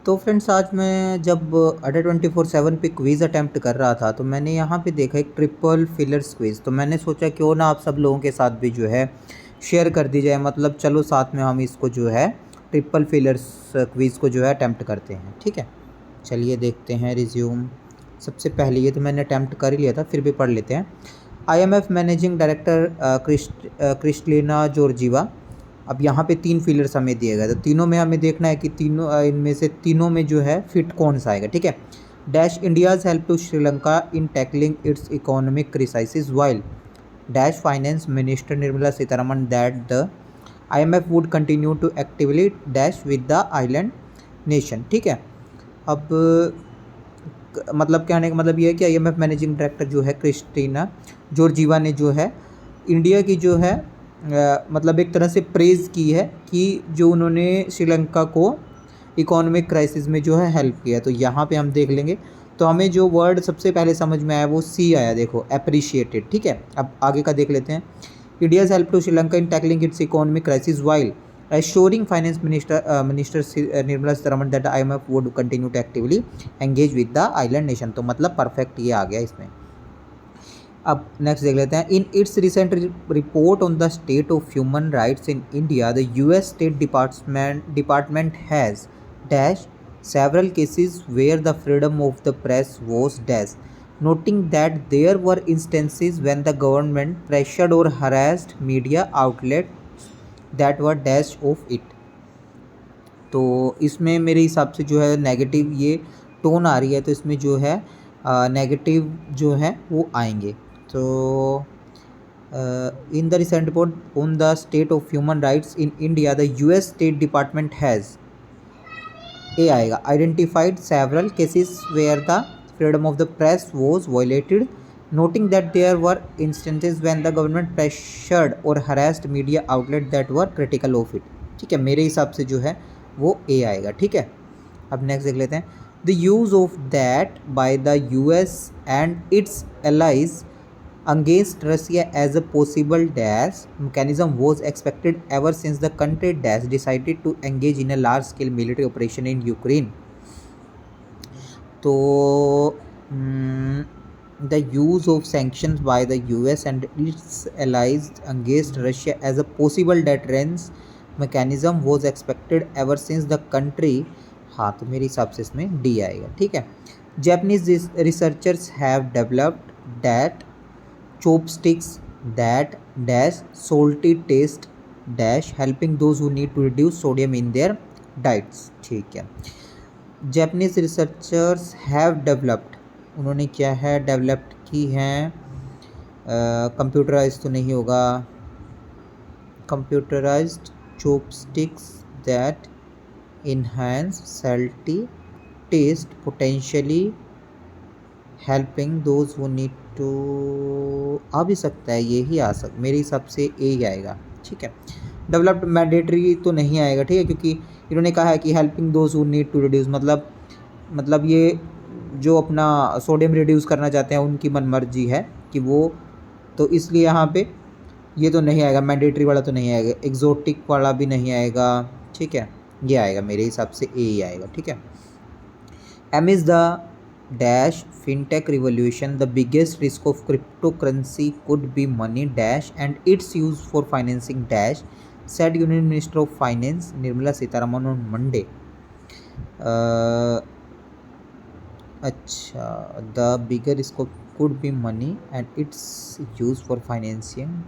तो फ्रेंड्स आज मैं जब अड्डा 24/7 पे क्विज़ अटैम्प्ट कर रहा था तो मैंने यहाँ पे देखा एक ट्रिपल फिलर्स क्विज़। तो मैंने सोचा क्यों ना आप सब लोगों के साथ भी जो है शेयर कर दी जाए, मतलब चलो साथ में हम इसको जो है ट्रिपल फिलर्स क्विज़ को जो है अटैम्प्ट करते हैं। ठीक है, चलिए देखते हैं रिज्यूम। सबसे पहले ये तो मैंने अटैम्प्ट कर ही लिया था, फिर भी पढ़ लेते हैं। IMF managing director Kristalina Georgieva. अब यहाँ पे 3 फिलर्स हमें दिए गए, तो तीनों में हमें देखना है कि तीनों इनमें से तीनों में जो है फिट कौन सा आएगा। ठीक है, dash India's help to Sri Lanka in tackling its economic crisis while dash finance minister Nirmala Sitharaman that the IMF would continue to actively dash with the island nation. ठीक है, अब मतलब कहने का मतलब ये है कि IMF मैनेजिंग डायरेक्टर जो है क्रिस्टीना जॉर्जीवा ने जो है इंडिया की जो है मतलब एक तरह से प्रेज़ की है कि जो उन्होंने श्रीलंका को इकोनॉमिक क्राइसिस में जो है हेल्प किया। तो यहाँ पे हम देख लेंगे, तो हमें जो वर्ड सबसे पहले समझ में आया वो सी आया, देखो अप्रिशिएटेड। ठीक है, अब आगे का देख लेते हैं। India's help to Sri Lanka in tackling its economic crisis while assuring finance minister Nirmala Sitharaman that IMF would continue to actively engage with the island nation। तो मतलब परफेक्ट ये आ गया इसमें। अब नेक्स्ट देख लेते हैं। In its recent report on the state of human rights in India the US state department has dash several cases where the freedom of the press was dashed, noting that there were instances when the government pressured or harassed media outlets that were dash of it. तो इसमें मेरे हिसाब से जो है negative ये tone आ रही है, तो इसमें जो है नेगेटिव जो है वो आएंगे। तो in the recent report on the state of human rights in India the US state department has a आएगा identified several cases where the freedom of the press was violated, noting that there were instances when the government pressured or harassed media outlet that were critical of it। ठीक है, मेरे हिसाब से जो है वो ए आएगा। ठीक है, अब नेक्स्ट देख लेते हैं। The use of that by the US and its allies against Russia as a possible dash mechanism was expected ever since the country dash decided to engage in a large scale military operation in Ukraine। तो the use of sanctions by the US and its allies against Russia as a possible deterrence mechanism was expected ever since the country। हाँ, तो मेरे हिसाब से इसमें D आएगा। ठीक है, Japanese researchers have developed that chopsticks that dash salty taste dash helping those who need to reduce sodium in their diets। ठीक है, Japanese researchers have developed, उन्होंने क्या है डेवलप्ड की हैं, कंप्यूटराइज तो नहीं होगा, computerised chopsticks that enhance salty taste potentially helping those who need to. आ भी सकता है, ये ही आ सकता, मेरे हिसाब से ए ही आएगा। ठीक है, डेवलप्ड मैंडेटरी तो नहीं आएगा। ठीक है, क्योंकि इन्होंने कहा है कि helping those who need to reduce, मतलब ये जो अपना सोडियम रिड्यूस करना चाहते हैं उनकी मनमर्जी है कि वो, तो इसलिए यहाँ पे ये तो नहीं आएगा, मैंडेटरी वाला तो नहीं आएगा, एग्जोटिक वाला भी नहीं आएगा। ठीक है, ये आएगा मेरे हिसाब से ए ही आएगा। ठीक है, M is the dash fintech revolution the biggest risk of crypto currency could be money dash and its use for financing dash said union minister of finance Nirmala Sitharaman on Monday. अच्छा, the bigger scope could be money and its use for financing.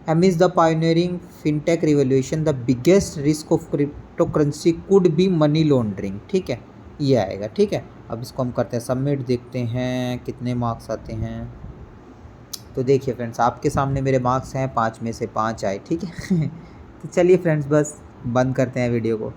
Amidst the pioneering fintech revolution, the biggest risk of cryptocurrency could be money laundering। ठीक है, ये आएगा। ठीक है, अब इसको हम करते हैं सबमिट, देखते हैं कितने मार्क्स आते हैं। तो देखिए फ्रेंड्स, आपके सामने मेरे मार्क्स हैं, 5 में से 5 आए। ठीक है तो चलिए फ्रेंड्स, बस बंद करते हैं वीडियो को।